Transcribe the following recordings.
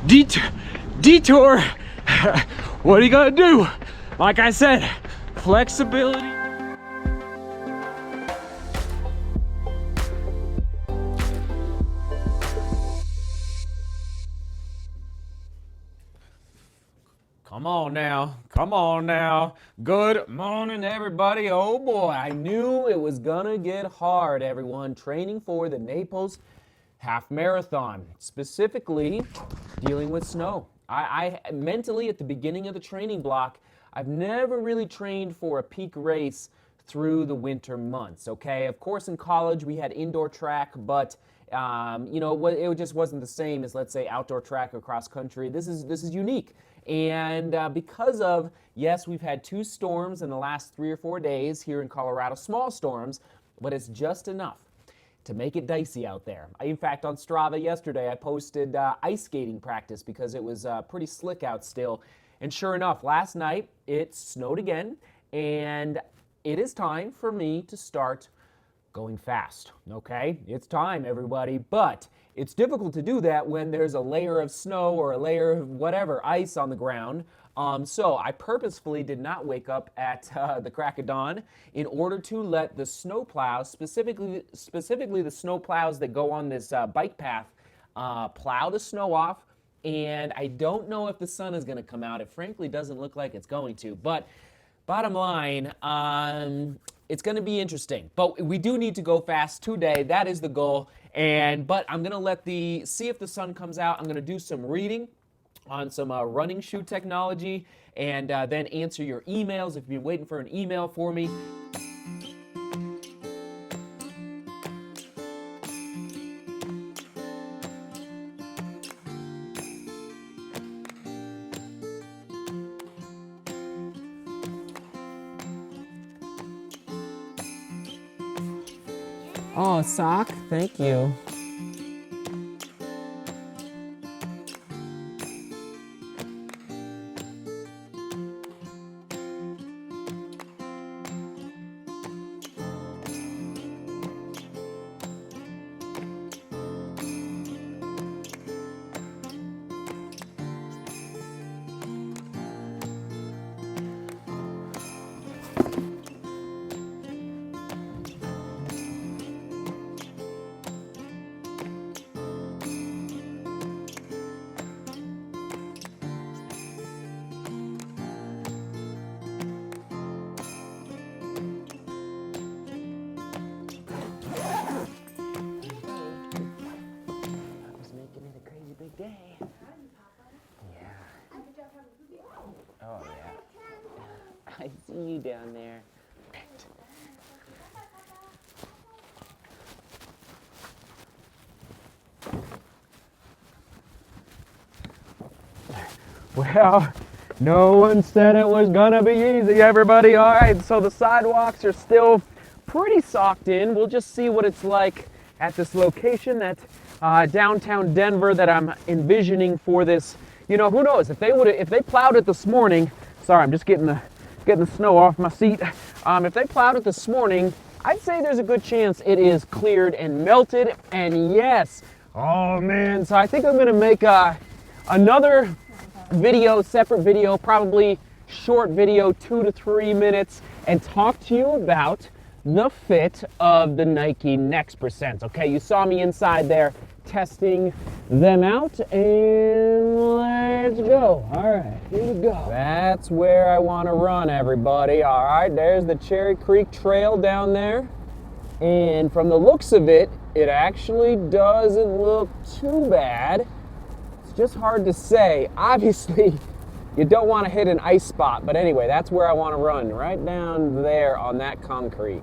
detour. What are you gonna do? Like I said, flexibility. Come on now, come on now. Good morning, everybody. Oh boy, I knew it was gonna get hard, everyone. Training for the Naples Half Marathon, specifically dealing with snow. I mentally, at the beginning of the training block, I've never really trained for a peak race through the winter months, okay? Of course, in college, we had indoor track, but you know, it just wasn't the same as, let's say, outdoor track or cross country. This is unique. And because of, yes, we've had 2 storms in the last 3 or 4 days here in Colorado, small storms, but it's just enough to make it dicey out there. In fact, on Strava yesterday, I posted ice skating practice because it was pretty slick out still. And sure enough, last night it snowed again, and it is time for me to start going fast, okay? It's time, everybody, but it's difficult to do that when there's a layer of snow or a layer of whatever, ice on the ground. So I purposefully did not wake up at the crack of dawn in order to let the snow plows, specifically the snow plows that go on this bike path, plow the snow off. And I don't know if the sun is going to come out. It frankly doesn't look like it's going to. But bottom line, it's going to be interesting. But we do need to go fast today. That is the goal. But I'm going to see if the sun comes out. I'm going to do some reading on some running shoe technology, and then answer your emails if you've been waiting for an email for me. Oh, a sock? Thank you. Day. Yeah. Oh, yeah. I see you down there. Well, no one said it was gonna be easy, everybody. All right, so the sidewalks are still pretty socked in. We'll just see what it's like at this location that downtown Denver that I'm envisioning for this. You know, who knows, if they plowed it this morning, sorry, I'm just getting the snow off my seat. If they plowed it this morning, I'd say there's a good chance it is cleared and melted. And yes, oh man, so I think I'm gonna make another video, separate video, probably short video, 2 to 3 minutes, and talk to you about the fit of the Nike Next Percents. Okay, you saw me inside there testing them out, and let's go. All right, here we go. That's where I want to run, everybody. All right, there's the Cherry Creek Trail down there, and from the looks of it, it actually doesn't look too bad. It's just hard to say. Obviously, you don't want to hit an ice spot, but anyway, that's where I want to run, right down there on that concrete.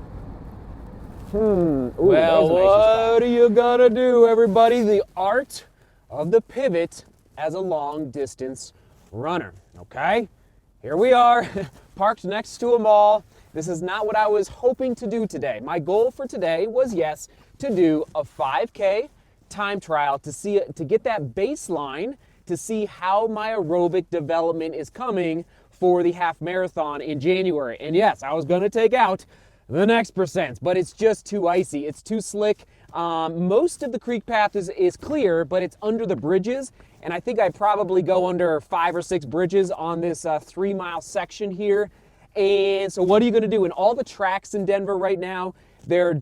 Ooh, well, what are you gonna do, everybody? The art of the pivot as a long-distance runner, okay? Here we are, parked next to a mall. This is not what I was hoping to do today. My goal for today was, yes, to do a 5K time trial to get that baseline, to see how my aerobic development is coming for the half marathon in January. And yes, I was gonna take out the Next Percents, but it's just too icy. It's too slick. Most of the creek path is clear, but it's under the bridges, and I think I probably go under 5 or 6 bridges on this 3-mile section here. And so what are you going to do? In all the tracks in Denver right now, they're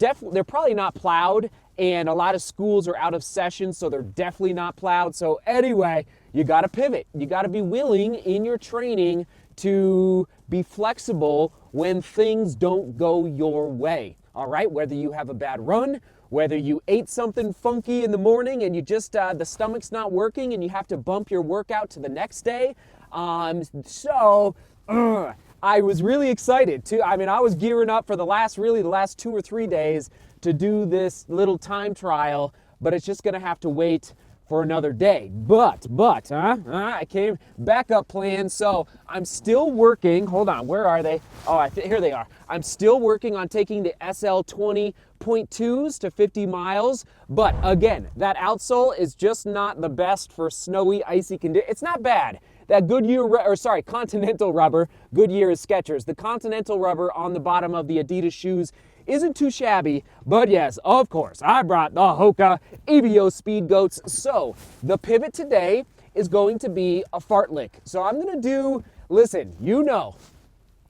probably not plowed, and a lot of schools are out of session, so they're definitely not plowed. So anyway, you got to pivot. You got to be willing in your training to be flexible when things don't go your way. All right, whether you have a bad run, whether you ate something funky in the morning and you just, the stomach's not working and you have to bump your workout to the next day. I was really excited too. I mean, I was gearing up for the last 2 or 3 days to do this little time trial, but it's just gonna have to wait for another day. I came backup plan. So I'm still working. Hold on, where are they? Oh, here they are. I'm still working on taking the SL 20.2s to 50 miles. But again, that outsole is just not the best for snowy, icy conditions. It's not bad. That Continental rubber, Goodyear is Skechers. The Continental rubber on the bottom of the Adidas shoes isn't too shabby, but yes, of course, I brought the Hoka EVO Speed Goats. So the pivot today is going to be a fartlek. So I'm gonna do, listen,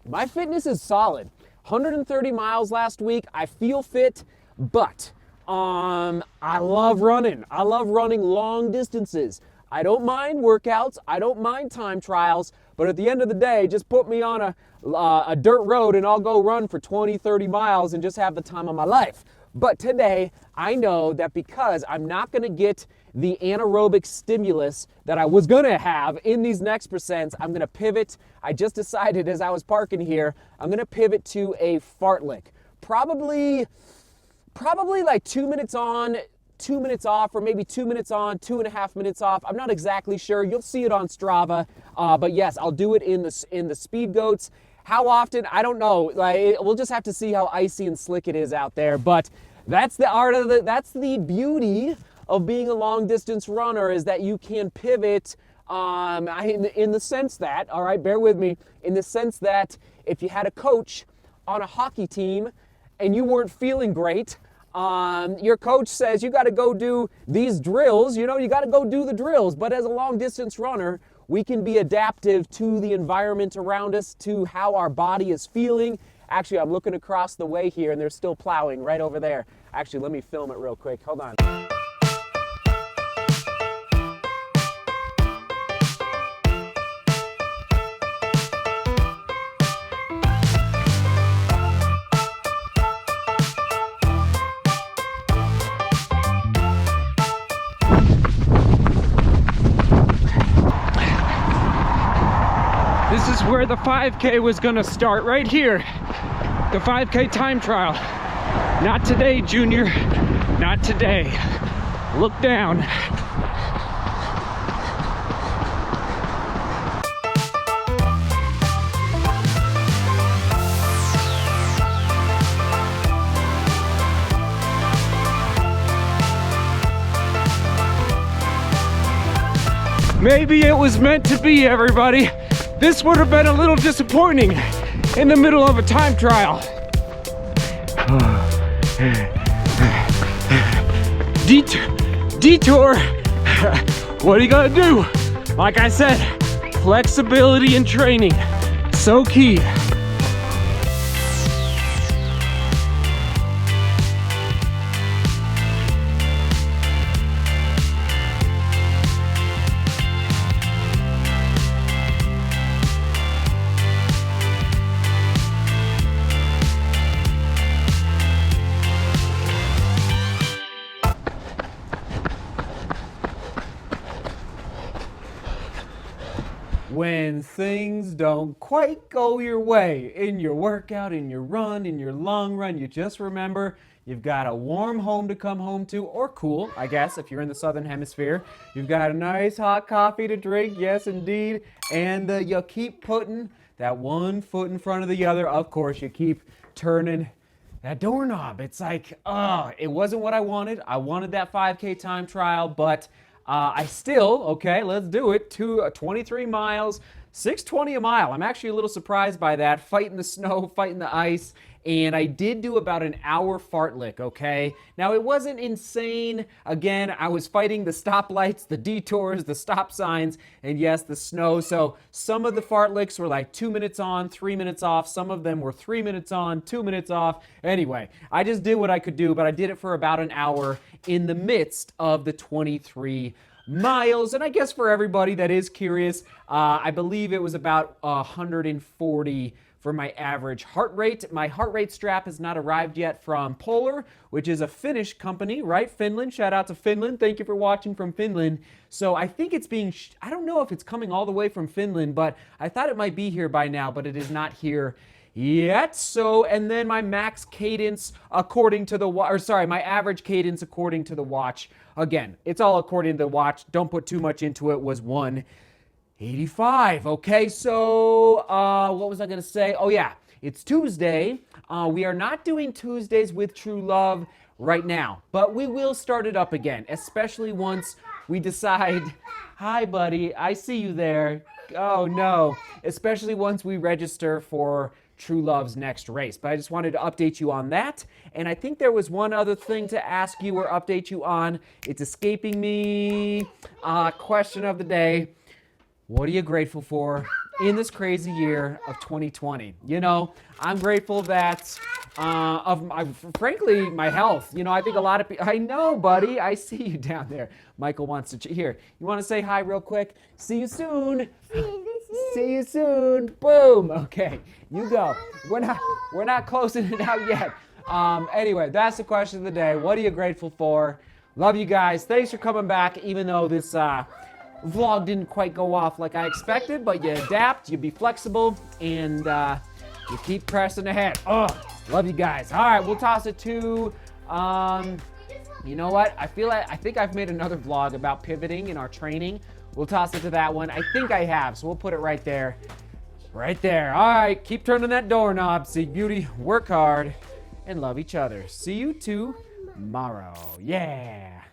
my fitness is solid. 130 miles last week, I feel fit, but I love running. I love running long distances. I don't mind workouts, I don't mind time trials, but at the end of the day, just put me on a dirt road and I'll go run for 20, 30 miles and just have the time of my life. But today, I know that because I'm not gonna get the anaerobic stimulus that I was gonna have in these next percents, I'm gonna pivot. I just decided as I was parking here, I'm gonna pivot to a fartlek. Probably like 2 minutes on, 2 minutes off, or maybe 2 minutes on, 2.5 minutes off. I'm not exactly sure. You'll see it on Strava. But yes, I'll do it in the Speed Goats. How often? I don't know. We'll just have to see how icy and slick it is out there. But that's that's the beauty of being a long distance runner, is that you can pivot in the sense that, all right, bear with me, in the sense that if you had a coach on a hockey team and you weren't feeling great, your coach says you got to go do these drills, you got to go do the drills. But as a long distance runner, we can be adaptive to the environment around us, to how our body is feeling. Actually, I'm looking across the way here and they're still plowing right over there. Actually, let me film it real quick. Hold on. This is where the 5K was gonna start, right here. The 5K time trial. Not today, Junior. Not today. Look down. Maybe it was meant to be, everybody. This would have been a little disappointing in the middle of a time trial. Detour. What are you gonna do? Like I said, flexibility and training, so key. When things don't quite go your way in your workout, in your run, in your long run, you just remember you've got a warm home to come home to, or cool, I guess, if you're in the southern hemisphere. You've got a nice hot coffee to drink, yes indeed, and you'll keep putting that one foot in front of the other. Of course, you keep turning that doorknob. It's like, it wasn't what I wanted. I wanted that 5K time trial, but I still, okay, let's do it. 23 miles, 620 a mile. I'm actually a little surprised by that. Fighting the snow, fighting the ice. And I did do about an hour fartlek, okay? Now, it wasn't insane. Again, I was fighting the stoplights, the detours, the stop signs, and yes, the snow. So some of the fartleks were like 2 minutes on, 3 minutes off. Some of them were 3 minutes on, 2 minutes off. Anyway, I just did what I could do, but I did it for about an hour in the midst of the 23 miles. And I guess for everybody that is curious, I believe it was about 140 for my average heart rate. My heart rate strap has not arrived yet from Polar, which is a Finnish company, right? Finland. Shout out to Finland. Thank you for watching from Finland. So I think it's being, I don't know if it's coming all the way from Finland, but I thought it might be here by now, but it is not here yet. So, and then my max cadence according to the my average cadence according to the watch. Again, it's all according to the watch. Don't put too much into it, was 185. Okay, so what was I gonna say? Oh yeah, it's Tuesday. We are not doing Tuesdays with True Love right now, but we will start it up again, especially once we decide, hi buddy, I see you there. Oh no, especially once we register for True Love's next race. But I just wanted to update you on that. And I think there was one other thing to ask you or update you on. It's escaping me. Question of the day. What are you grateful for in this crazy year of 2020? You know, I'm grateful that, frankly, my health. You know, I think a lot of people, I know, buddy, I see you down there. Michael wants to, here, you want to say hi real quick? See you soon. See you soon. Boom. Okay, you go. We're not closing it out yet. Anyway, that's the question of the day. What are you grateful for? Love you guys. Thanks for coming back, even though this, vlog didn't quite go off like I expected, but you adapt, you be flexible, and you keep pressing ahead. Oh, love you guys. All right, we'll toss it to, you know what? I think I've made another vlog about pivoting in our training. We'll toss it to that one. I think I have, so we'll put it right there. Right there. All right, keep turning that doorknob. See beauty, work hard, and love each other. See you tomorrow. Yeah.